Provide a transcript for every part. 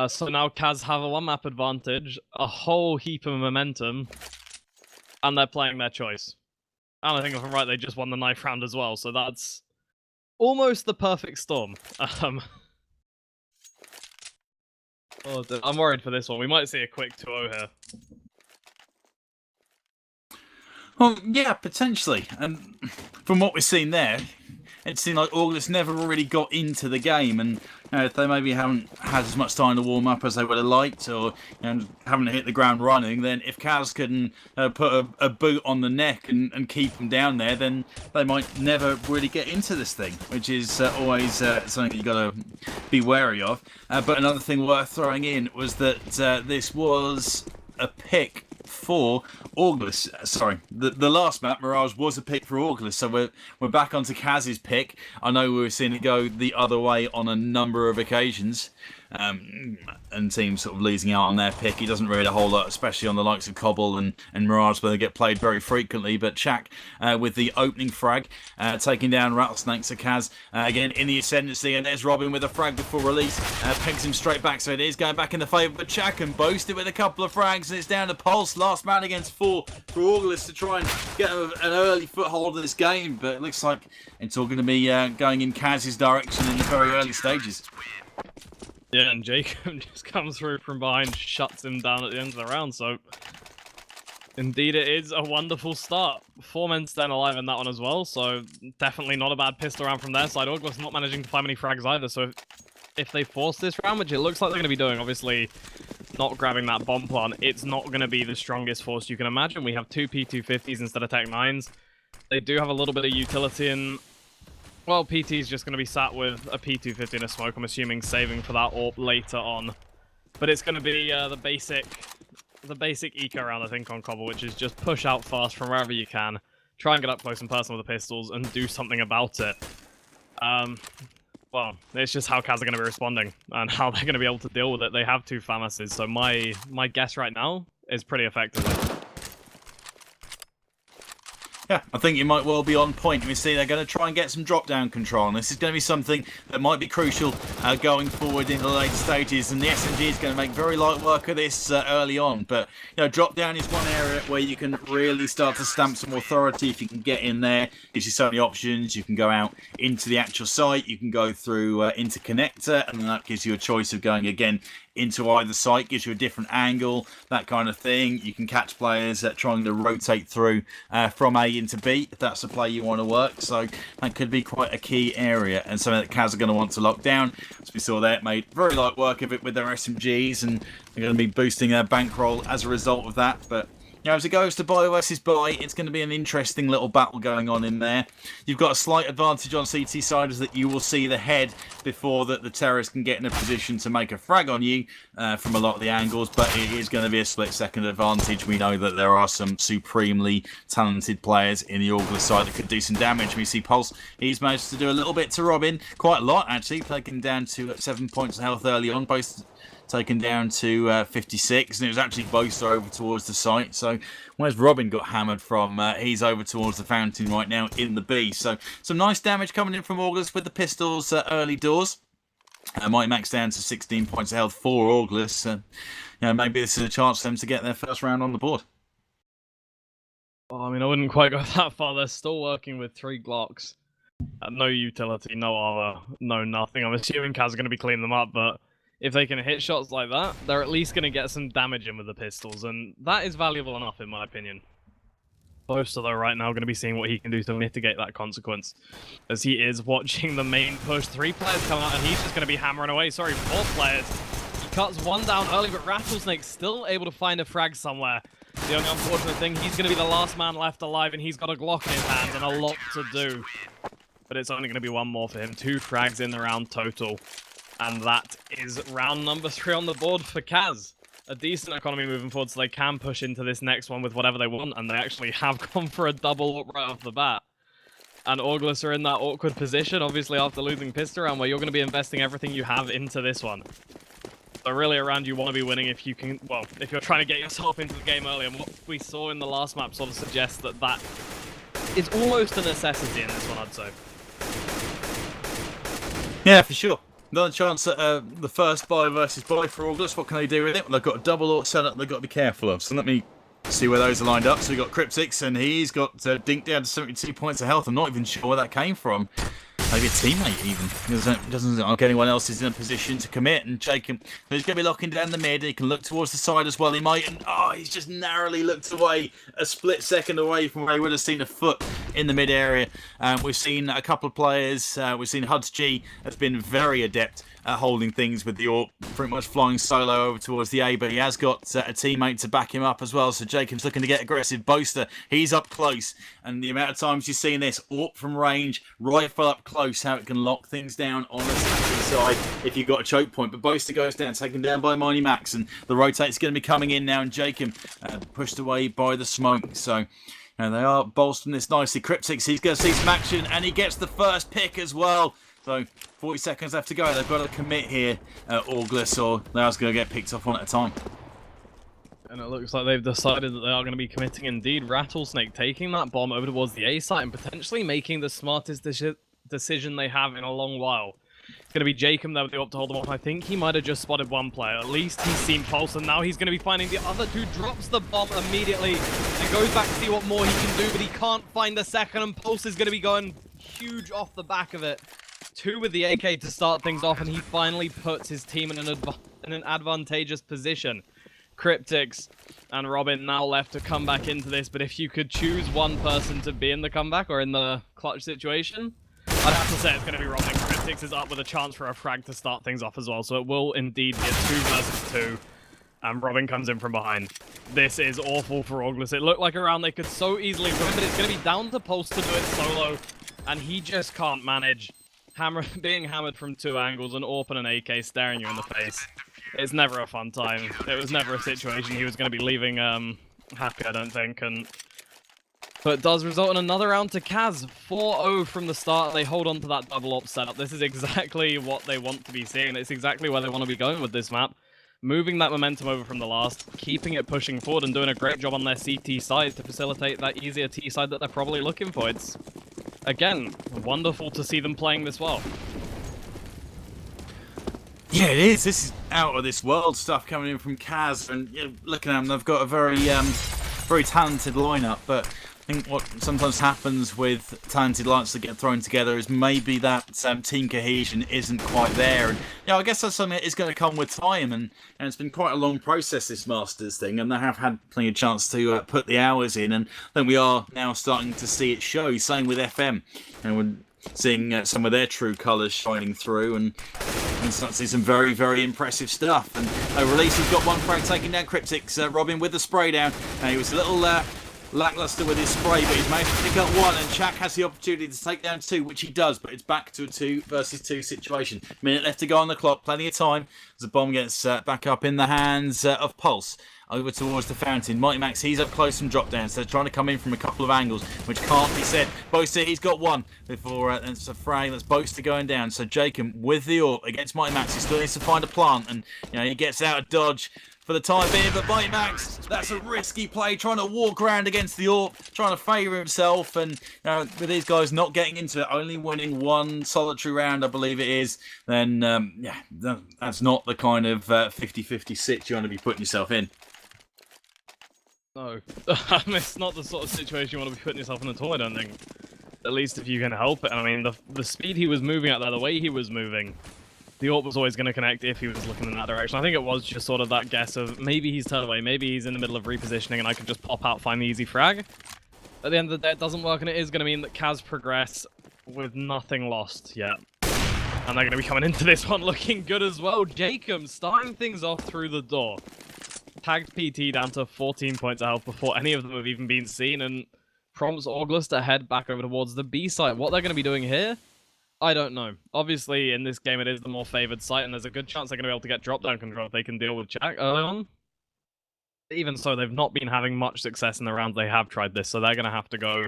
So now CAZ have a one-map advantage, a whole heap of momentum, and they're playing their choice. And I think if I'm right, they just won the knife round as well, so that's almost the perfect storm. I'm worried for this one. We might see a quick 2-0 here. Well, yeah, potentially. And from what we've seen there, it seemed like Orgless never really got into the game, and they maybe haven't had as much time to warm up as they would have liked, or haven't hit the ground running. Then if CAZ can put a boot on the neck and keep them down there, then they might never really get into this thing, which is always something you've got to be wary of. But another thing worth throwing in was that this was a pick for Orgless. Sorry, the last map, Mirage, was a pick for Orgless, so we're back onto CAZ's pick. I know we were seeing it go the other way on a number of occasions, and teams sort of losing out on their pick. He doesn't really a whole lot, especially on the likes of Cobble and Mirage, where they get played very frequently. But Shaq with the opening frag, taking down Rattlesnake. So CAZ again in the ascendancy, and there's Robin with a frag before release, pegs him straight back, so it is going back in the favour. But Shaq can boast it with a couple of frags, and it's down to Pulse, last man against 4 for Orgless to try and get an early foothold in this game. But it looks like it's all going to be going in CAZ's direction in the very early stages. Yeah, and Jacob just comes through from behind, shuts him down at the end of the round, so indeed it is a wonderful start. 4 men staying alive in that one as well, so definitely not a bad pistol round from their side. Orgless not managing to find many frags either, so if they force this round, which it looks like they're going to be doing, obviously not grabbing that bomb plant, it's not going to be the strongest force you can imagine. We have 2 P250s instead of Tech 9s. They do have a little bit of utility in... Well, PT's just going to be sat with a P250 and a smoke, I'm assuming, saving for that AWP later on. But it's going to be the basic eco round, I think, on Cobble, which is just push out fast from wherever you can, try and get up close and personal with the pistols, and do something about it. Well, it's just how CAZ are going to be responding, and how they're going to be able to deal with it. They have 2 FAMASs, so my guess right now is pretty effective. Yeah, I think you might well be on point. We see they're going to try and get some drop-down control, and this is going to be something that might be crucial going forward in the later stages, and the SMG is going to make very light work of this early on. But, drop-down is one area where you can really start to stamp some authority if you can get in there. Gives you so many options. You can go out into the actual site, you can go through into connector, and then that gives you a choice of going again into either site, gives you a different angle, that kind of thing. You can catch players trying to rotate through from A into B, if that's the play you want to work. So that could be quite a key area, and something that CAZ are going to want to lock down. As we saw there, it made very light work of it with their SMGs, and they're going to be boosting their bankroll as a result of that. But as it goes to buy versus buy, it's going to be an interesting little battle going on in there. You've got a slight advantage on CT side, is that you will see the head before that the terrorist can get in a position to make a frag on you from a lot of the angles, but it is going to be a split-second advantage. We know that there are some supremely talented players in the Orgless side that could do some damage. We see Pulse, he's managed to do a little bit to Robin, quite a lot actually, taking down to 7 points of health early on, both taken down to 56, and it was actually both over towards the site. So where's Robin got hammered from? He's over towards the fountain right now in the B. So some nice damage coming in from Orgless with the pistols early doors. Might max down to 16 points of health for Orgless. Maybe this is a chance for them to get their first round on the board. Well, I mean, I wouldn't quite go that far. They're still working with 3 Glocks. No utility, no armor, no nothing. I'm assuming CAZ are going to be cleaning them up, but if they can hit shots like that, they're at least going to get some damage in with the pistols, and that is valuable enough, in my opinion. Boaster, though, right now, going to be seeing what he can do to mitigate that consequence, as he is watching the main push. 3 players come out, and he's just going to be hammering away. Sorry, 4 players. He cuts 1 down early, but Rattlesnake's still able to find a frag somewhere. The only unfortunate thing, he's going to be the last man left alive, and he's got a Glock in his hand and a lot to do. But it's only going to be 1 more for him. 2 frags in the round total. And that is round number 3 on the board for CAZ. A decent economy moving forward, so they can push into this next one with whatever they want, and they actually have gone for a double up right off the bat. And Orgless are in that awkward position, obviously, after losing pistol round, where you're going to be investing everything you have into this one. So really, around, you want to be winning if you can, well, if you're trying to get yourself into the game early, and what we saw in the last map sort of suggests that that is almost a necessity in this one, I'd say. Yeah, for sure. Another chance at the first buy versus buy for Orgless. What can they do with it? Well, they've got a double AWP setup they've got to be careful of. So let me see where those are lined up. So we've got Cryptix, and he's got dinked down to 72 points of health. I'm not even sure where that came from. Maybe a teammate even. Doesn't look like anyone else is in a position to commit. And Jacob, he's going to be locking down the mid. He can look towards the side as well. He might. And he's just narrowly looked away, a split second away from where he would have seen a foot in the mid area. We've seen a couple of players. We've seen Huds G has been very adept at holding things with the AWP, pretty much flying solo over towards the A, but he has got a teammate to back him up as well, so Jacob's looking to get aggressive. Boaster, he's up close, and the amount of times you've seen this, AWP from range, rifle up close, how it can lock things down on the second side if you've got a choke point, but Boaster goes down, taken down by Mighty Max, and the rotate's going to be coming in now, and Jacob pushed away by the smoke, so... And they are bolstering this nicely. Cryptix, he's going to see some action, and he gets the first pick as well. So, 40 seconds left to go. They've got to commit here, Orgless, or they're just going to get picked off one at a time. And it looks like they've decided that they are going to be committing indeed. Rattlesnake taking that bomb over towards the A site and potentially making the smartest decision they have in a long while. It's going to be Jacob there with the AWP to hold them off. I think he might have just spotted one player. At least he's seen Pulse, and now he's going to be finding the other two. Drops the bomb immediately and goes back to see what more he can do, but he can't find the second, and Pulse is going to be going huge off the back of it. 2 with the AK to start things off, and he finally puts his team in an advantageous position. Cryptix and Robin now left to come back into this, but if you could choose one person to be in the comeback or in the clutch situation, I'd have to say it's going to be Robin. Cryptix is up with a chance for a frag to start things off as well, so it will indeed be a 2 versus 2, and Robin comes in from behind. This is awful for Orgless. It looked like a round they could so easily win, but it's going to be down to Pulse to do it solo, and he just can't manage. Being hammered from 2 angles, an AWP and an AK staring you in the face. It's never a fun time. It was never a situation he was going to be leaving happy, I don't think. But it does result in another round to CAZ. 4-0 from the start. They hold on to that double AWP setup. This is exactly what they want to be seeing. It's exactly where they want to be going with this map. Moving that momentum over from the last, keeping it pushing forward, and doing a great job on their CT side to facilitate that easier T side that they're probably looking for. It's, again, wonderful to see them playing this well. Yeah, it is. This is out of this world stuff coming in from CAZ, and looking at them, they've got a very talented lineup, but I think what sometimes happens with talented lineups that get thrown together is maybe that team cohesion isn't quite there. And I guess that's something that is going to come with time, and it's been quite a long process, this Masters thing, and they have had plenty of chance to put the hours in, and I think we are now starting to see it show. Same with FM, and we're seeing some of their true colours shining through, and start to see some very, very impressive stuff. And Release has got one frag taking down Cryptix. Robin with the spray down. He was a little lackluster with his spray, but he's managed to pick up 1, and Chak has the opportunity to take down 2, which he does, but it's back to a 2 versus 2 situation. Minute left to go on the clock, plenty of time as the bomb gets back up in the hands of Pulse. Over towards the fountain. Mighty Max, he's up close from drop down, so they're trying to come in from a couple of angles, which can't be said. Boaster, he's got 1 before it's a frag. That's Boaster going down. So Jacob with the AWP against Mighty Max. He still needs to find a plant, and he gets out of dodge for the time being. But Mighty Max, that's a risky play, trying to walk around against the AWP, trying to favour himself, and with these guys not getting into it, only winning 1 solitary round, I believe it is, then that's not the kind of 50-50 sit you want to be putting yourself in. No, it's not the sort of situation you want to be putting yourself in at all, I don't think. At least if you can help it. I mean, the speed he was moving at there, the way he was moving, the AWP was always going to connect if he was looking in that direction. I think it was just sort of that guess of maybe he's turned away, maybe he's in the middle of repositioning and I can just pop out, find the easy frag. At the end of the day, it doesn't work, and it is going to mean that CAZ progress with nothing lost yet. And they're going to be coming into this one looking good as well. Jacob starting things off through the door. Tagged PT down to 14 points of health before any of them have even been seen, and prompts Orgless to head back over towards the B site. What they're going to be doing here, I don't know. Obviously, in this game, it is the more favoured site, and there's a good chance they're going to be able to get drop-down control if they can deal with Chak early on. Even so, they've not been having much success in the rounds they have tried this, so they're going to have to go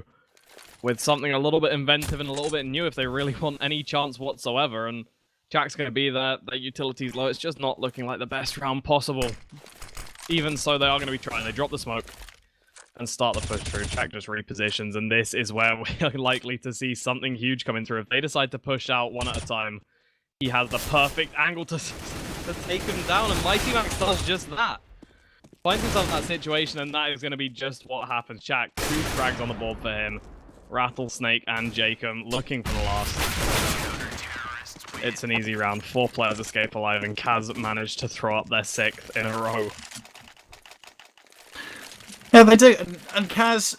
with something a little bit inventive and a little bit new if they really want any chance whatsoever, and Chak's going to be there, their utility's low. It's just not looking like the best round possible. Even so, they are going to be trying. They drop the smoke and start the push through. Chak just repositions, and this is where we're likely to see something huge coming through. If they decide to push out 1 at a time, He has the perfect angle to take him down, and Mighty Max does just that. Finds himself in that situation, and that is going to be just what happens. Shaq, 2 frags on the board for him. Rattlesnake and Jacob looking for the last. It's an easy round. 4 players escape alive, and CAZ managed to throw up their 6th in a row. Yeah, they do. And CAZ,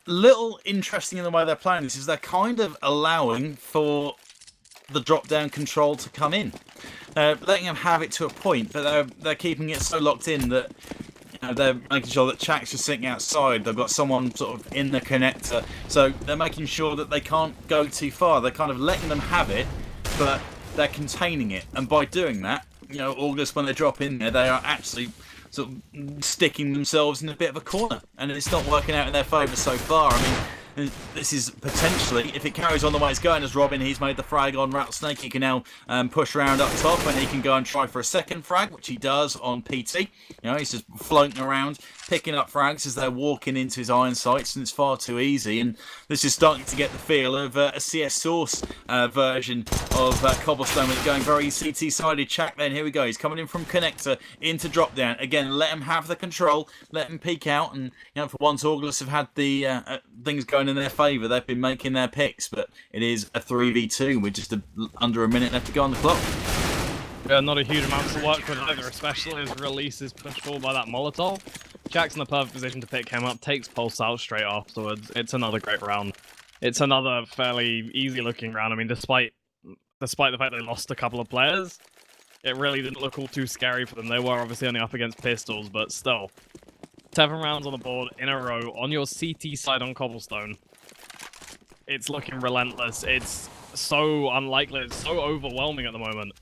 little interesting in the way they're playing this is they're kind of allowing for the drop-down control to come in. Letting them have it to a point, but they're keeping it so locked in that they're making sure that Chak's just sitting outside. They've got someone sort of in the connector, so they're making sure that they can't go too far. They're kind of letting them have it, but they're containing it. And by doing that, Orgless, when they drop in there, they are actually sort of sticking themselves in a bit of a corner, and it's not working out in their favour so far. I mean, this is potentially, if it carries on the way it's going, as Robin, he's made the frag on Rattlesnake, he can now push around up top, and he can go and try for a second frag, which he does on PT. He's just floating around, picking up frags as they're walking into his iron sights, and it's far too easy. And this is starting to get the feel of a CS Source version of Cobblestone, with it going very CT-sided. Chak then, here we go, he's coming in from connector into drop down. Again, let him have the control, let him peek out, and for once Orgless have had the things going in their favour. They've been making their picks, but it is a 3v2 with just under a minute left to go on the clock. Yeah, not a huge amount to work with either, especially as Release is pushed forward by that Molotov. Jack's in the perfect position to pick him up, takes Pulse out straight afterwards. It's another great round. It's another fairly easy-looking round. I mean, despite the fact they lost a couple of players, it really didn't look all too scary for them. They were obviously only up against pistols, but still. 7 rounds on the board in a row on your CT side on Cobblestone. It's looking relentless. It's so unlikely. It's so overwhelming at the moment.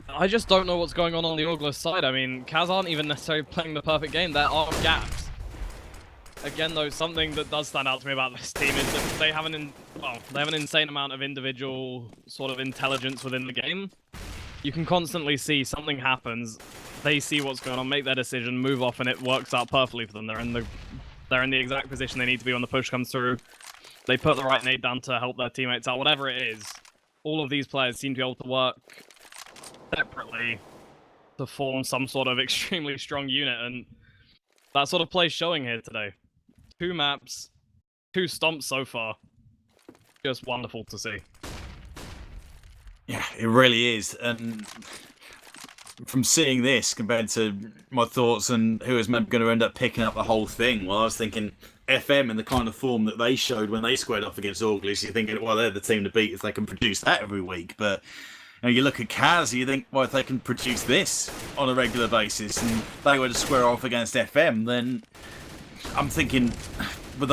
I just don't know what's going on the Orgless side. I mean, CAZ aren't even necessarily playing the perfect game. There are gaps. Again, though, something that does stand out to me about this team is that they have an insane amount of individual sort of intelligence within the game. You can constantly see something happens. They see what's going on, make their decision, move off, and it works out perfectly for them. They're in the exact position they need to be when the push comes through. They put the right nade down to help their teammates out, whatever it is. All of these players seem to be able to work separately to form some sort of extremely strong unit, and that sort of play showing here today. 2 maps, 2 stomps so far. Just wonderful to see. Yeah, it really is. And from seeing this compared to my thoughts and who is going to end up picking up the whole thing, well, I was thinking FM in the kind of form that they showed when they squared off against Orgless. You're thinking, well, they're the team to beat if they can produce that every week. But you look at CAZ, you think, well, if they can produce this on a regular basis and they were to square off against FM, then I'm thinking with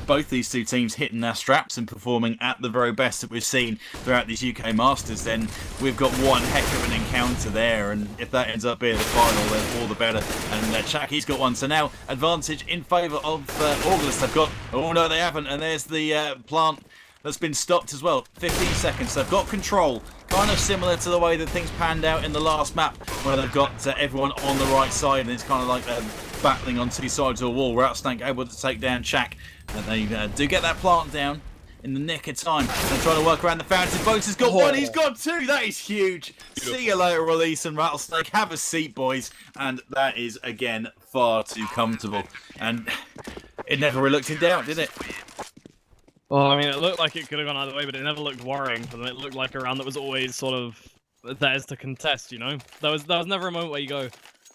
both these 2 teams hitting their straps and performing at the very best that we've seen throughout these UK Masters, then we've got one heck of an encounter there, and if that ends up being the final, then all the better. And Chak, he's got one, so now advantage in favour of Orgless. They've got, oh no they haven't, and there's the plant that's been stopped as well. 15 seconds, they've got control, kind of similar to the way that things panned out in the last map, where they've got everyone on the right side, and it's kind of like they're battling on 2 sides of a wall. Rattlesnake able to take down Chak, and they do get that plant down in the nick of time. They're trying to work around the fountain. Boats has got 1, he's got 2, that is huge. Beautiful. See you later, Release and Rattlesnake. Have a seat, boys. And that is, again, far too comfortable. And it never really looked in doubt, did it? Well, I mean, it looked like it could have gone either way, but it never looked worrying for them. It looked like a round that was always sort of theirs to contest, There was never a moment where you go,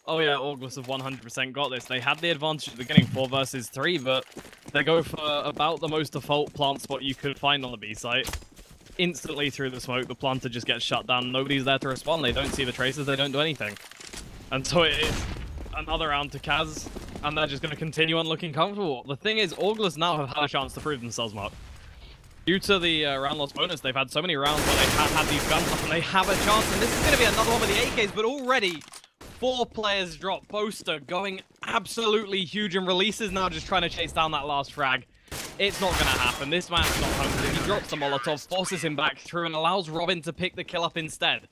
oh yeah, Orgless have 100% got this. They had the advantage at the beginning, 4 versus 3, but they go for about the most default plant spot you could find on the B site. Instantly through the smoke, the planter just gets shut down. Nobody's there to respond. They don't see the traces. They don't do anything. And so it is another round to CAZ, and they're just going to continue on looking comfortable. The thing is, Orgless now have had a chance to prove themselves, Mark. Due to the round loss bonus, they've had so many rounds where they have had these guns up, and they have a chance. And this is going to be another one with the AKs, but already 4 players drop. Boaster going absolutely huge, and Releases now just trying to chase down that last frag. It's not going to happen. This man's not hungry. He drops the Molotov, forces him back through, and allows Robin to pick the kill up instead.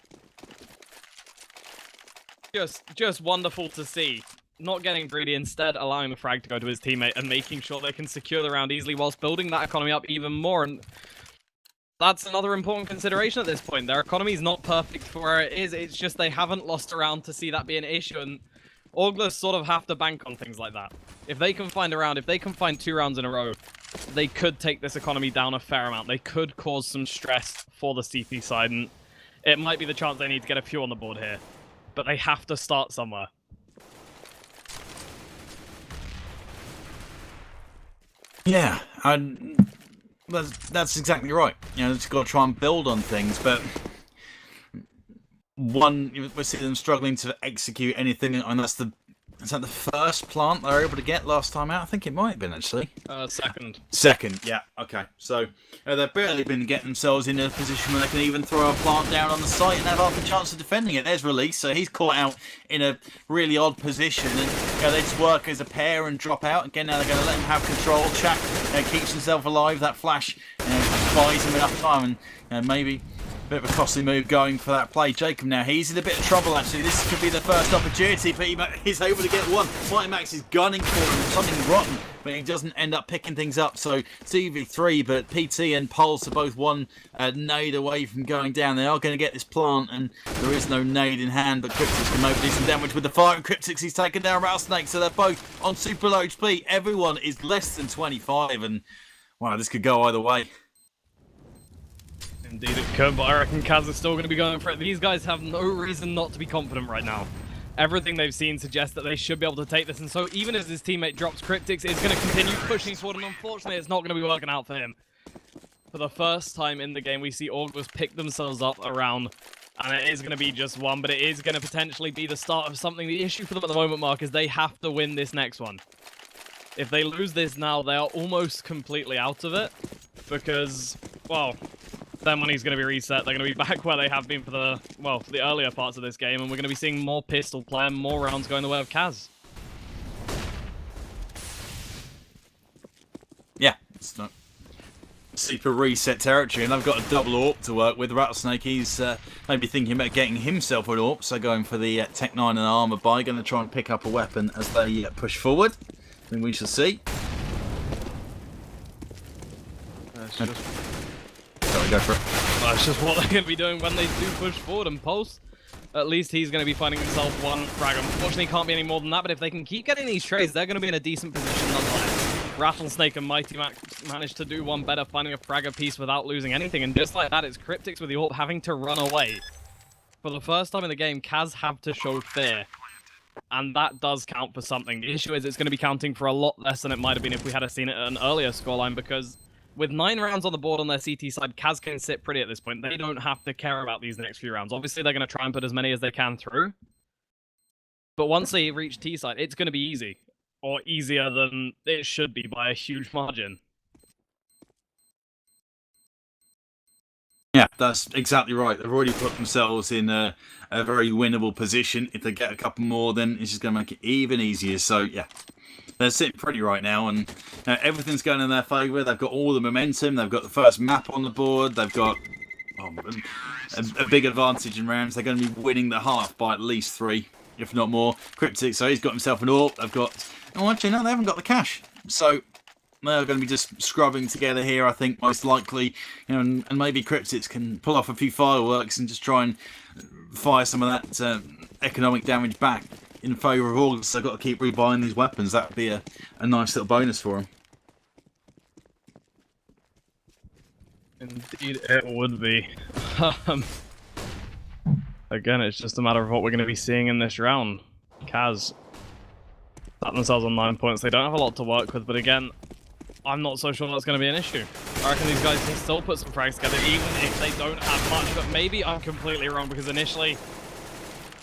Just wonderful to see. Not getting greedy, instead allowing the frag to go to his teammate and making sure they can secure the round easily whilst building that economy up even more. And that's another important consideration at this point. Their economy is not perfect for where it is. It's just they haven't lost around to see that be an issue, and Orgless sort of have to bank on things like that. If they can find a round, if they can find 2 rounds in a row, they could take this economy down a fair amount. They could cause some stress for the CT side, and it might be the chance they need to get a few on the board here. But they have to start somewhere. Yeah, and that's exactly right. You know, it's got to try and build on things, but we see them struggling to execute anything, and is that the first plant they were able to get last time out? I think it might have been, actually. Second. Second, yeah, okay. So they've barely been getting themselves in a position where they can even throw a plant down on the site and have half a chance of defending it. There's Release, so he's caught out in a really odd position, and they just work as a pair and drop out. Again, now they're going to let him have control. Chak keeps himself alive. That flash buys him enough time, and maybe bit of a costly move going for that play. Jacob now, he's in a bit of trouble actually. This could be the first opportunity, but he's able to get one. Mighty Max is gunning for him, something rotten, but he doesn't end up picking things up. So 2v3, but PT and Pulse are both one nade away from going down. They are going to get this plant, and there is no nade in hand, but Cryptix can maybe do some damage with the fire, and Cryptix he's taken down Rattlesnake, so they're both on super low HP. Everyone is less than 25, and wow, this could go either way. Indeed it could, but I reckon CAZ is still going to be going for it. These guys have no reason not to be confident right now. Everything they've seen suggests that they should be able to take this, and so even as his teammate drops, Cryptix is going to continue pushing forward, and unfortunately it's not going to be working out for him. For the first time in the game, we see Orgless pick themselves up around, and it is going to be just one, but it is going to potentially be the start of something. The issue for them at the moment, Mark, is they have to win this next one. If they lose this now, they are almost completely out of it, because, well, their money's going to be reset. They're going to be back where they have been for the, well, for the earlier parts of this game, and we're going to be seeing more pistol play and more rounds going the way of CAZ. Yeah, it's not super reset territory, and they've got a double AWP to work with. Rattlesnake, he's maybe thinking about getting himself an AWP, so going for the Tech 9 and armor buy, going to try and pick up a weapon as they push forward. I think we shall see. Sorry, go for it. That's just what they're going to be doing when they do push forward, and Pulse, at least he's going to be finding himself one frag. Unfortunately, can't be any more than that, but if they can keep getting these trades, they're going to be in a decent position nonetheless. Rattlesnake and Mighty Max managed to do one better, finding a fragger piece without losing anything, and just like that, it's Cryptix with the AWP having to run away. For the first time in the game, CAZ have to show fear, and that does count for something. The issue is it's going to be counting for a lot less than it might have been if we had seen it at an earlier scoreline, because with 9 rounds on the board on their CT side, CAZ can sit pretty at this point. They don't have to care about these next few rounds. Obviously, they're going to try and put as many as they can through. But once they reach T side, it's going to be easy. Or easier than it should be by a huge margin. Yeah, that's exactly right. They've already put themselves in a very winnable position. If they get a couple more, then it's just going to make it even easier. So, yeah. They're sitting pretty right now, and everything's going in their favour. They've got all the momentum. They've got the first map on the board. They've got a big advantage in rounds. They're going to be winning the half by at least 3, if not more. Cryptix, so he's got himself an AWP. They've got... Oh, actually, no, they haven't got the cash. So they're going to be just scrubbing together here, I think, most likely. You know, and maybe Cryptix can pull off a few fireworks and just try and fire some of that economic damage back in favour of Orgless. So they've got to keep rebuying these weapons. That would be a nice little bonus for them. Indeed, it would be. Again, it's just a matter of what we're going to be seeing in this round. CAZ sat themselves on 9 points. They don't have a lot to work with, but again, I'm not so sure that's going to be an issue. I reckon these guys can still put some frags together, even if they don't have much, but maybe I'm completely wrong, because initially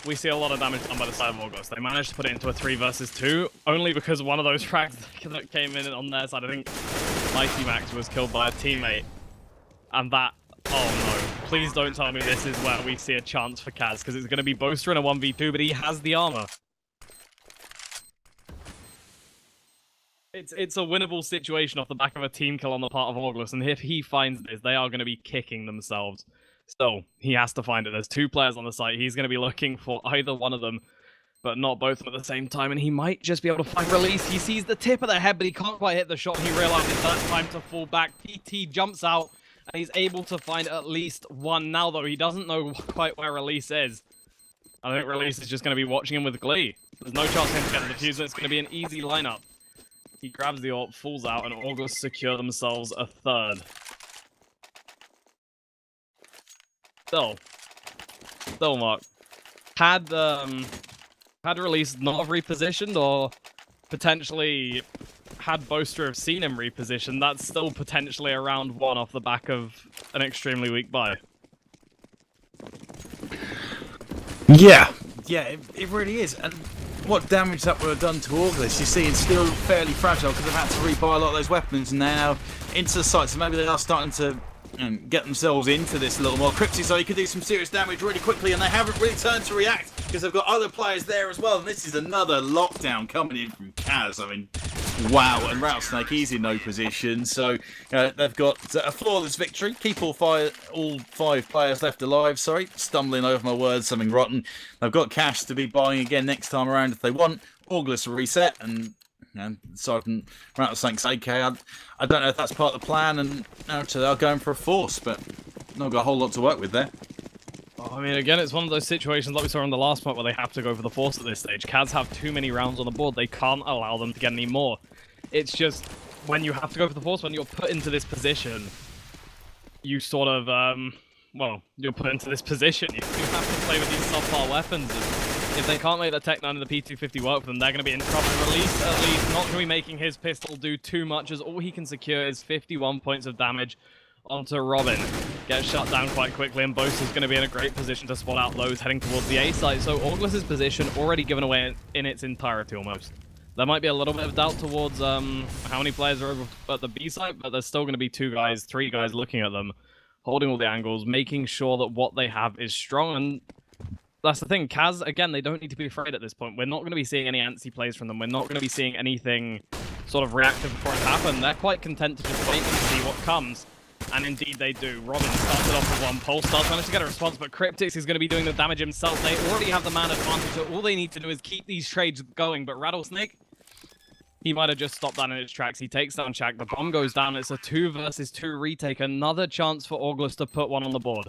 we see a lot of damage done by the side of Orgless. They managed to put it into a 3 versus 2, only because one of those frags that came in on their side, I think Mighty Max was killed by a teammate. And that, oh no, please don't tell me this is where we see a chance for CAZ, because it's going to be Boaster in a 1v2, but he has the armor. It's a winnable situation off the back of a team kill on the part of Orgless, and if he finds this, they are going to be kicking themselves. So, he has to find it. There's 2 players on the site. He's going to be looking for either one of them, but not both of them at the same time, and he might just be able to find Release. He sees the tip of the head, but he can't quite hit the shot. He realizes that's time to fall back. PT jumps out And he's able to find at least one now, though. He doesn't know quite where Release is. I think Release is just going to be watching him with glee. There's no chance for him to get the defuse, and it's going to be an easy lineup. He grabs the ult, falls out, and Orgless secure themselves a third. Still, Mark. Had Release not have repositioned, or potentially had Boaster have seen him reposition, that's still potentially a round 1 off the back of an extremely weak buy. Yeah, it really is. And what damage that would have done to Orgless, you see, it's still fairly fragile because they've had to rebuy a lot of those weapons, and they're now into the site, so maybe they are starting to get themselves into this a little more. Crypty, so he could do some serious damage really quickly, and they haven't really turned to react because they've got other players there as well, and this is another lockdown coming in from CAZ. I mean, wow, and Rattlesnake, he's in no position, so they've got a flawless victory. Keep all five players left alive, sorry, stumbling over my words, something rotten. They've got cash to be buying again next time around if they want. Orgless will reset, and Sergeant Rattlesnake's AK, I don't know if that's part of the plan, and actually they're going for a force, but not got a whole lot to work with there. I mean, again, it's one of those situations like we saw in the last point where they have to go for the force at this stage. CAZ have too many rounds on the board. They can't allow them to get any more. It's just, when you have to go for the force, when you're put into this position, you sort of, well, you're put into this position. You have to play with these subpar weapons. And if they can't make the Tech 9 and the P250 work for them, they're going to be in trouble. Release, at least, not going to be making his pistol do too much, as all he can secure is 51 points of damage onto Robin. Gets shut down quite quickly, and Boaster's going to be in a great position to spot out those heading towards the A site. So Orgless' position already given away in its entirety almost. There might be a little bit of doubt towards how many players are over at the B site, but there's still going to be 2 guys, 3 guys looking at them, holding all the angles, making sure that what they have is strong. And that's the thing. CAZ, again, they don't need to be afraid at this point. We're not going to be seeing any antsy plays from them. We're not going to be seeing anything sort of reactive before it happens. They're quite content to just wait and see what comes. And indeed they do. Robin started off with 1. Polestar's managed to get a response, but Cryptix is going to be doing the damage himself. They already have the man advantage, so all they need to do is keep these trades going. But Rattlesnake, he might have just stopped that in its tracks. He takes down Shaq. The bomb goes down. It's a 2 versus 2 retake. Another chance for Orgless to put one on the board.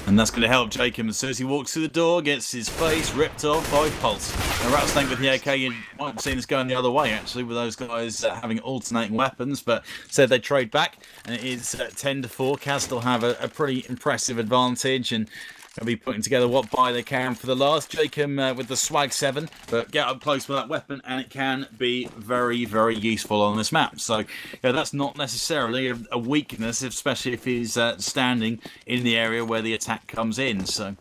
And that's going to help Jacob as soon as he walks through the door, gets his face ripped off by Pulse. And Rattlesnake with the AK, you might have seen this going the other way, actually, with those guys having alternating weapons, but said they trade back, and it is 10-4. CAZ still have a pretty impressive advantage, and they'll be putting together what buy they can for the last. Jacob with the Swag 7, but get up close with that weapon, and it can be very, very useful on this map. So that's not necessarily a weakness, especially if he's standing in the area where the attack comes in. So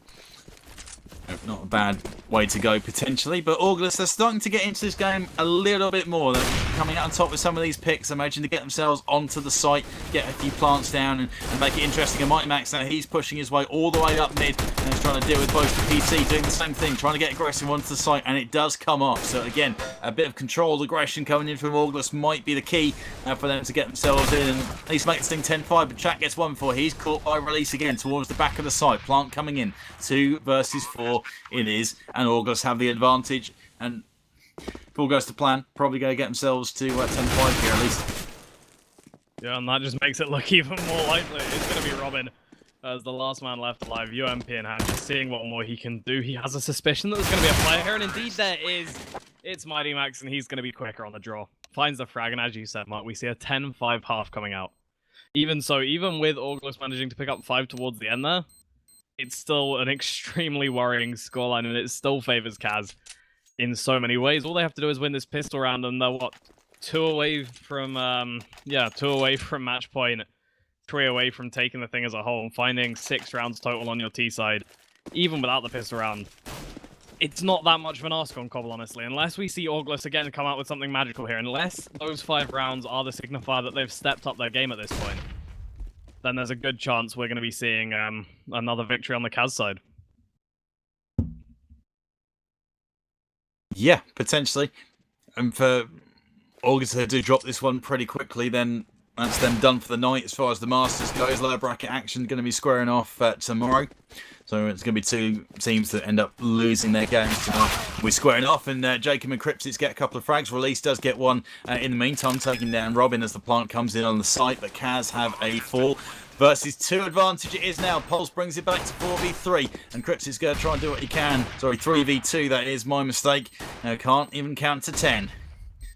not a bad way to go potentially, but Orgless, they're starting to get into this game a little bit more. They're coming out on top with some of these picks, I imagine, to get themselves onto the site, get a few plants down and make it interesting. And Mighty Max now, he's pushing his way all the way up mid and he's trying to deal with both the PC, doing the same thing, trying to get aggressive onto the site, and it does come off. So again, a bit of controlled aggression coming in from Orgless might be the key for them to get themselves in and at least make this thing 10-5, but Jack gets 1 for. He's caught by Release again towards the back of the site. Plant coming in, 2 versus 4 it is, and Orgless have the advantage, and if all goes to plan, probably going to get themselves to 10-5 here at least. Yeah, and that just makes it look even more likely. It's going to be Robin as the last man left alive, UMP in hand, just seeing what more he can do. He has a suspicion that there's going to be a player here, and indeed there is. It's Mighty Max, and he's going to be quicker on the draw. Finds the frag, and as you said, Mark, we see a 10-5 half coming out. Even so, even with Orgless managing to pick up 5 towards the end there, it's still an extremely worrying scoreline, and it still favors CAZ in so many ways. All they have to do is win this pistol round, and they're, what, 2 away from, 2 away from match point, 3 away from taking the thing as a whole, and finding 6 rounds total on your T side, even without the pistol round. It's not that much of an ask on Cobble, honestly, unless we see Orgless again come out with something magical here, unless those 5 rounds are the signifier that they've stepped up their game at this point. Then there's a good chance we're going to be seeing another victory on the CAZ side. Yeah, potentially. And for August to do drop this one pretty quickly, then that's them done for the night as far as the Masters goes. Lower bracket action going to be squaring off tomorrow. So it's going to be two teams that end up losing their games tonight. We're squaring off, and Jacob and Cryptix get a couple of frags. Release does get one in the meantime, taking down Robin as the plant comes in on the site, but CAZ have a 4 versus 2 advantage it is now. Pulse brings it back to 4v3, and Cryptix is going to try and do what he can. Sorry, 3v2, that is my mistake. Can't even count to 10.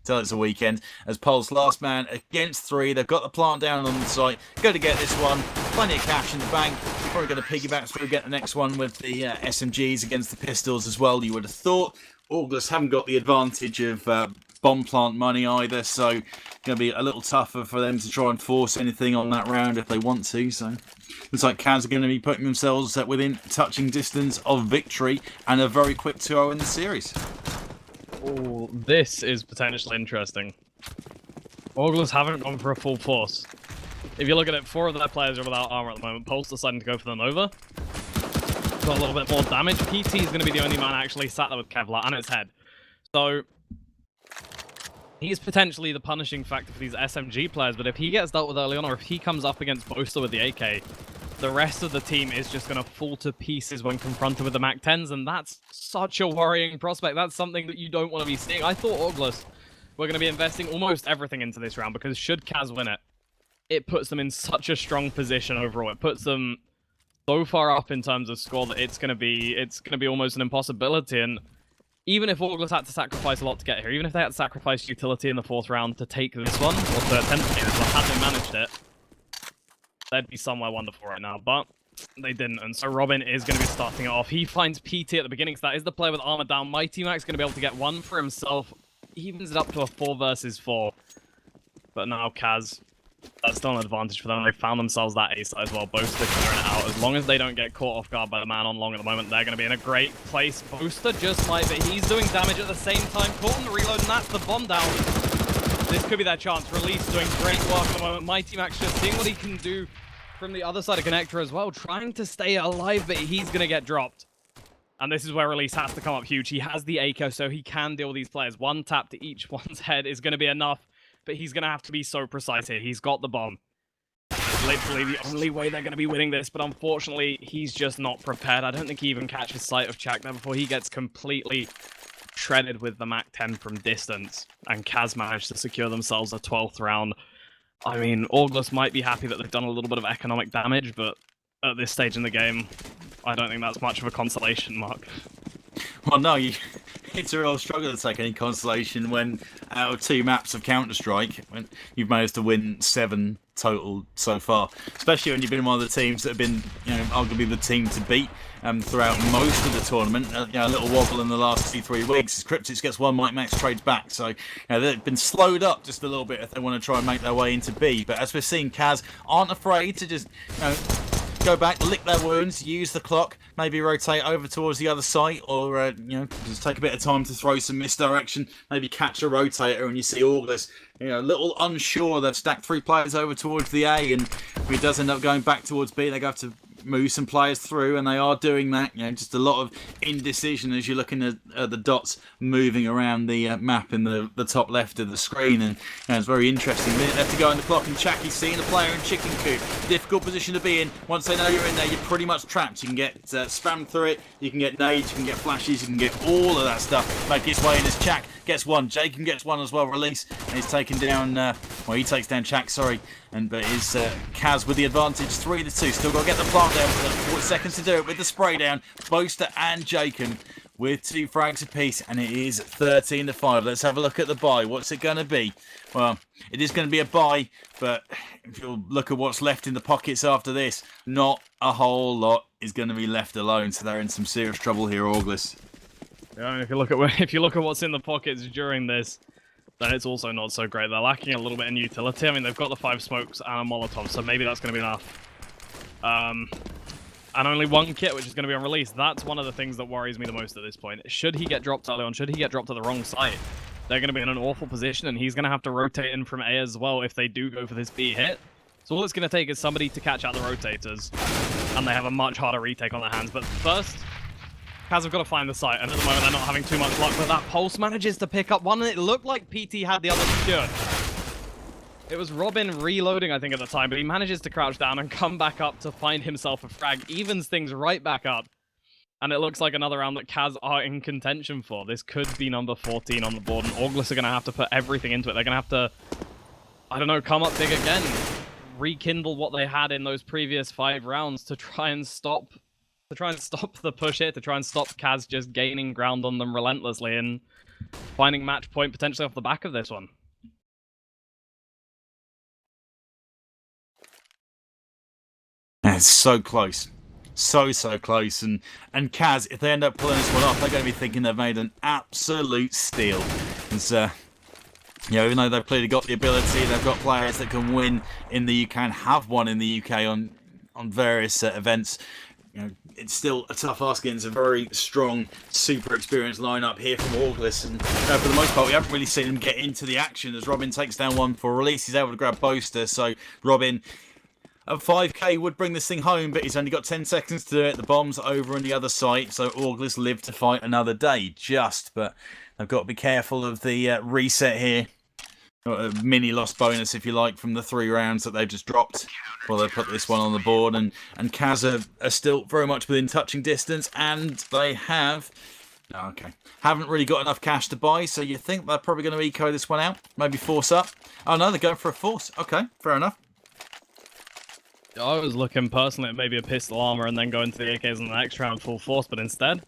Till it's a weekend, as Pulse last man against 3. They've got the plant down on the site. Go to get this one. Plenty of cash in the bank. Probably going to piggyback through, get the next one with the SMGs against the pistols as well, you would have thought. Orgless haven't got the advantage of bomb plant money either, so going to be a little tougher for them to try and force anything on that round if they want to. So looks like CAZ are going to be putting themselves within touching distance of victory and a very quick 2-0 in the series. Oh, this is potentially interesting. Orgless haven't gone for a full force. If you look at it, 4 of their players are without armor at the moment. Pulse deciding to go for the Nova. Got a little bit more damage. PT is going to be the only man actually sat there with Kevlar and its head. So he's potentially the punishing factor for these SMG players, but if he gets dealt with early on, or if he comes up against Boaster with the AK, the rest of the team is just going to fall to pieces when confronted with the MAC-10s, and that's such a worrying prospect. That's something that you don't want to be seeing. I thought Orgless were going to be investing almost everything into this round, because should CAZ win it, it puts them in such a strong position overall. It puts them so far up in terms of score that it's going to be almost an impossibility. And even if Orgless had to sacrifice a lot to get here, even if they had to sacrifice utility in the 4th round to take this one, or to attempt to take this one, had they managed it, they'd be somewhere wonderful right now, but they didn't, and so Robin is going to be starting it off. He finds PT at the beginning, so that is the player with armor down. Mighty Mac's going to be able to get one for himself. He evens it up to a 4 versus 4. But now CAZ, that's still an advantage for them. They found themselves that A side as well. Boaster clearing it out. As long as they don't get caught off guard by the man on long at the moment, they're going to be in a great place. Boaster just might, but he's doing damage at the same time. Caught in the reload, and that's the bomb down. This could be their chance. Release doing great work at the moment. Mighty Mac's just seeing what he can do from the other side of Connector as well, trying to stay alive, but he's going to get dropped. And this is where Release has to come up huge. He has the ACO, so he can deal with these players. One tap to each one's head is going to be enough, but he's going to have to be so precise here. He's got the bomb. It's literally the only way they're going to be winning this, but unfortunately, he's just not prepared. I don't think he even catches sight of Chak there before he gets completely shredded with the MAC-10 from distance, and CAZ managed to secure themselves a 12th round. I mean, Orgless might be happy that they've done a little bit of economic damage, but at this stage in the game, I don't think that's much of a consolation, Mark. Well, no, it's a real struggle to take any consolation when out of 2 maps of Counter-Strike, when you've managed to win 7 total so far. Especially when you've been one of the teams that have been, arguably the team to beat throughout most of the tournament. A little wobble in the last 2-3 weeks. Cryptix gets 1, Mike Max trades back. So they've been slowed up just a little bit if they want to try and make their way into B. But as we're seeing, CAZ aren't afraid to just go back, lick their wounds, use the clock, maybe rotate over towards the other site, or just take a bit of time to throw some misdirection, maybe catch a rotator, and you see Orgless, a little unsure. They've stacked 3 players over towards the A, and if it does end up going back towards B, they have to move some players through, and they are doing that. Just a lot of indecision as you're looking at the dots moving around the map in the top left of the screen, and it's very interesting. Minute left to go on the clock, and Chaki's seeing the player in chicken coop. Difficult position to be in. Once they know you're in there, you're pretty much trapped. You can get spammed through it, you can get nades, you can get flashes, you can get all of that stuff. Make his way in as Chak gets 1. Jacob gets 1 as well. Release, and he's taken down, he takes down Chak, sorry. But it's CAZ with the advantage, 3-2. Still got to get the plant down for 4 seconds to do it with the spray down. Boaster and Jacob with 2 frags apiece, and it is 13-5. Let's have a look at the buy. What's it going to be? Well, it is going to be a buy, but if you look at what's left in the pockets after this, not a whole lot is going to be left alone. So they're in some serious trouble here, Orgless. Yeah, and if you look at what's in the pockets during this, then it's also not so great. They're lacking a little bit in utility. I mean, they've got the 5 smokes and a Molotov, so maybe that's going to be enough. And only 1 kit, which is going to be on release. That's one of the things that worries me the most at this point. Should he get dropped early on, should he get dropped to the wrong site, they're going to be in an awful position, and he's going to have to rotate in from A as well if they do go for this B hit. So all it's going to take is somebody to catch out the rotators, and they have a much harder retake on their hands. But first, CAZ have got to find the site, and at the moment they're not having too much luck, but that Pulse manages to pick up one, and it looked like PT had the other secured. It was Robin reloading, I think, at the time, but he manages to crouch down and come back up to find himself a frag, evens things right back up. And it looks like another round that CAZ are in contention for. This could be number 14 on the board, and Orgless are going to have to put everything into it. They're going to have to, I don't know, come up big again, rekindle what they had in those previous 5 rounds to try and stop the push here, to try and stop CAZ just gaining ground on them relentlessly and finding match point potentially off the back of this one. It's so close. So close. And CAZ, if they end up pulling this one off, they're going to be thinking they've made an absolute steal. It's, you know, even though they've clearly got the ability, they've got players that can win in the UK and have won in the UK on various events. You know, it's still a tough ask against a very strong, super experienced lineup here from Orgless, and for the most part we haven't really seen them get into the action as Robin takes down one for release. He's able to grab Boaster, so Robin at 5k would bring this thing home, but he's only got 10 seconds to do it. The bomb's over on the other side, so Orgless live to fight another day, but they've got to be careful of the reset here. A mini loss bonus, if you like, from the 3 rounds that they've just dropped. Well, they put this one on the board, and CAZ are still very much within touching distance, and they have... Okay. Haven't really got enough cash to buy, so you think they're probably going to eco this one out? Maybe force up? Oh no, they're going for a force. Okay, fair enough. I was looking personally at maybe a pistol armor and then go into the AKs in the next round full force, but instead,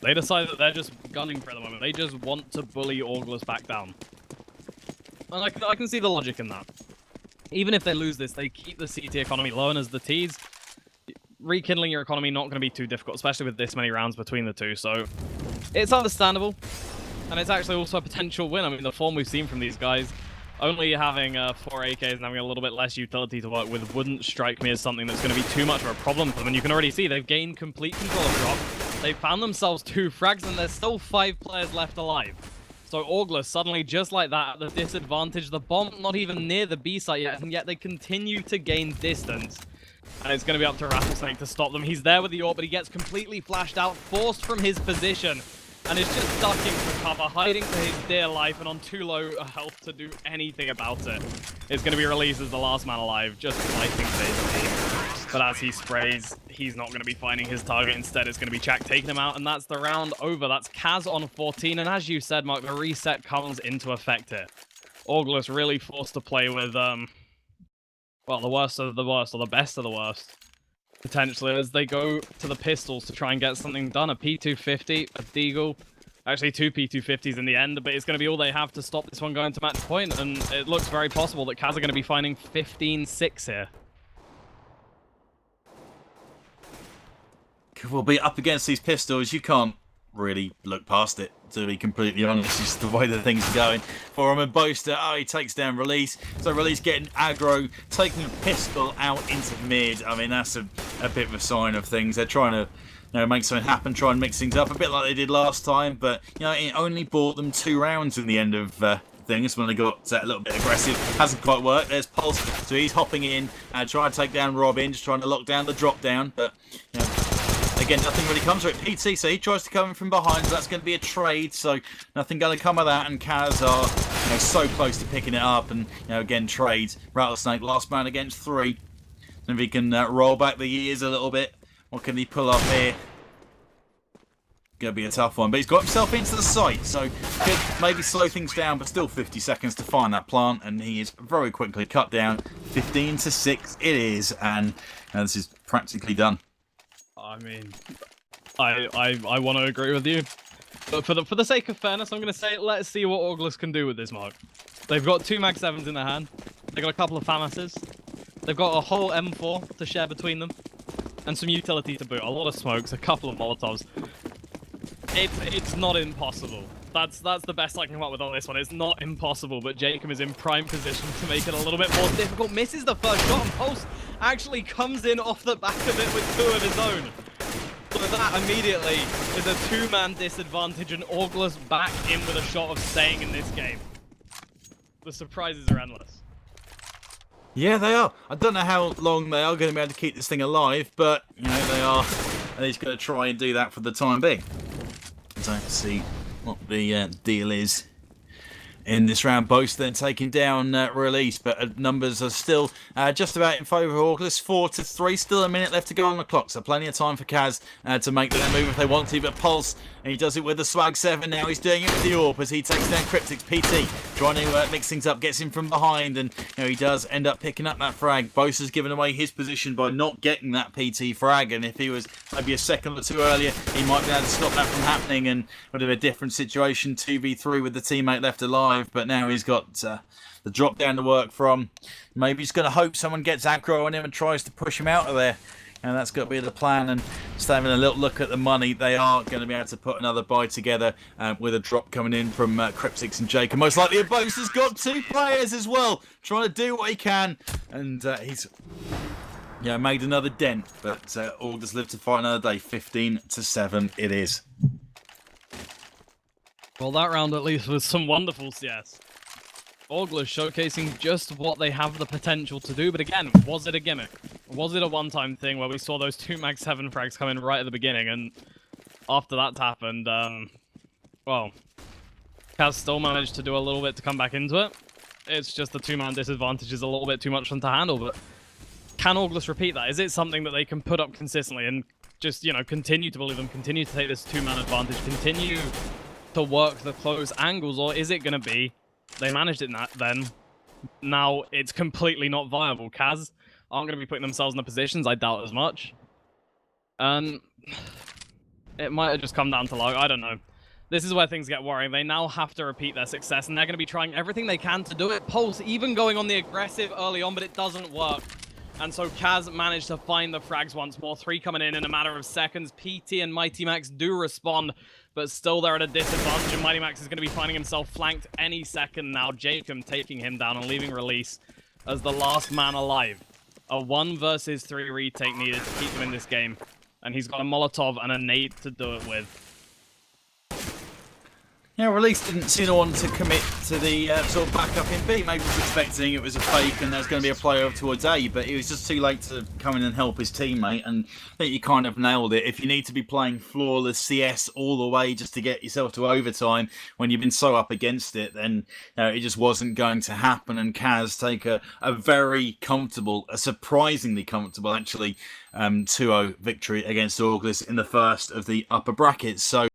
they decide that they're just gunning for the moment. They just want to bully Orgless back down. And I can see the logic in that. Even if they lose this, they keep the CT economy low, and as the Ts, rekindling your economy not going to be too difficult, especially with this many rounds between the two, so it's understandable, and it's actually also a potential win. I mean, the form we've seen from these guys, only having 4 AKs and having a little bit less utility to work with wouldn't strike me as something that's going to be too much of a problem for them, and you can already see they've gained complete control of drop. They've found themselves 2 frags, and there's still 5 players left alive. So Orgless suddenly, just like that, at the disadvantage, the bomb not even near the B site yet, and yet they continue to gain distance. And it's going to be up to Rattlesnake to stop them. He's there with the AWP, but he gets completely flashed out, forced from his position, and is just ducking for cover, hiding for his dear life, and on too low a health to do anything about it. It's going to be released as the last man alive, just fighting for his team. But as he sprays, he's not going to be finding his target. Instead, it's going to be Chak taking him out, and that's the round over. That's CAZ on 14, and as you said, Mark, the reset comes into effect here. Orgless really forced to play with, well, the worst of the worst, or the best of the worst, potentially, as they go to the pistols to try and get something done. A P250, a Deagle, actually 2 P250s in the end, but it's going to be all they have to stop this one going to match point, and it looks very possible that CAZ are going to be finding 15-6 here. We'll be up against these pistols. You can't really look past it, to be completely honest. It's just the way that things are going for him. And Boaster, oh, he takes down Release. So Release getting aggro, taking a pistol out into mid. I mean, that's a bit of a sign of things. They're trying to, you know, make something happen, try and mix things up, a bit like they did last time. But, you know, it only bought them 2 rounds in the end of things when they got a little bit aggressive. Hasn't quite worked. There's Pulse, so he's hopping in, trying to take down Robin, just trying to lock down the drop down. But, you know, again, nothing really comes to it. PT, so he tries to come in from behind, so that's going to be a trade, so nothing going to come of that, and CAZ are, you know, so close to picking it up, and, you know, again, trades. Rattlesnake, last man against 3. And if he can roll back the years a little bit, what can he pull up here? Going to be a tough one, but he's got himself into the site, so could maybe slow things down, but still 50 seconds to find that plant, and he is very quickly cut down. 15-6 it is, and this is practically done. I mean, I want to agree with you, but for the sake of fairness, I'm going to say let's see what Orgless can do with this Mark. They've got 2 Mag 7s in their hand. They've got a couple of FAMASs. They've got a whole M4 to share between them, and some utility to boot. A lot of smokes, a couple of Molotovs. It's not impossible. That's the best I can come up with on this one. It's not impossible, but Jacob is in prime position to make it a little bit more difficult. Misses the first shot, and Pulse actually comes in off the back of it with 2 of his own. So that immediately is a 2-man disadvantage, and Orgless back in with a shot of staying in this game. The surprises are endless. Yeah, they are. I don't know how long they are going to be able to keep this thing alive, but, you know, they are at least going to try and do that for the time being. So let's see what the deal is in this round. Both then taking down Release, but numbers are still just about in favour of Orgless. 4-3, still a minute left to go on the clock, so plenty of time for CAZ to make their move if they want to. But Pulse, and he does it with the Swag 7 now. He's doing it with the AWP as he takes down Cryptic's PT, trying to mix things up, gets him from behind, and he does end up picking up that frag. Bose has given away his position by not getting that PT frag, and if he was maybe a second or two earlier, he might be able to stop that from happening, and would have a different situation, 2v3 with the teammate left alive. But now he's got the drop down to work from. Maybe he's going to hope someone gets aggro on him and tries to push him out of there. And that's got to be the plan. And just having a little look at the money, they are going to be able to put another buy together with a drop coming in from Cryptix and Jake. And most likely Bose has got 2 players as well, trying to do what he can. And he's made another dent. But all just live to fight another day. 15-7 it is. Well, that round at least was some wonderful CS. Orgless showcasing just what they have the potential to do, but again, was it a gimmick? Was it a one-time thing where we saw those 2 Mag 7 frags come in right at the beginning, and after that happened, well, CAZ still managed to do a little bit to come back into it. It's just the 2-man disadvantage is a little bit too much for them to handle, but can Orgless repeat that? Is it something that they can put up consistently and just, continue to believe them, continue to take this 2-man advantage, continue to work the close angles, or is it going to be they managed it then, now it's completely not viable? CAZ aren't going to be putting themselves in the positions, I doubt as much. It might have just come down to luck, I don't know. This is where things get worrying. They now have to repeat their success, and they're going to be trying everything they can to do it. Pulse even going on the aggressive early on, but it doesn't work. And so CAZ managed to find the frags once more. 3 coming in a matter of seconds. PT and Mighty Max do respond, but still they're at a disadvantage, and Mighty Max is going to be finding himself flanked any second now. Jacob taking him down and leaving Release as the last man alive. A 1 versus 3 retake needed to keep him in this game, and he's got a Molotov and a nade to do it with. Yeah, Release didn't seem to want to commit to the sort of backup in B. Maybe he was expecting it was a fake and there's going to be a play over towards A, but he was just too late to come in and help his teammate, and I think you kind of nailed it. If you need to be playing flawless CS all the way just to get yourself to overtime when you've been so up against it, then it just wasn't going to happen, and CAZ take a very comfortable, a surprisingly comfortable actually, 2-0 victory against Orgless in the first of the upper brackets. So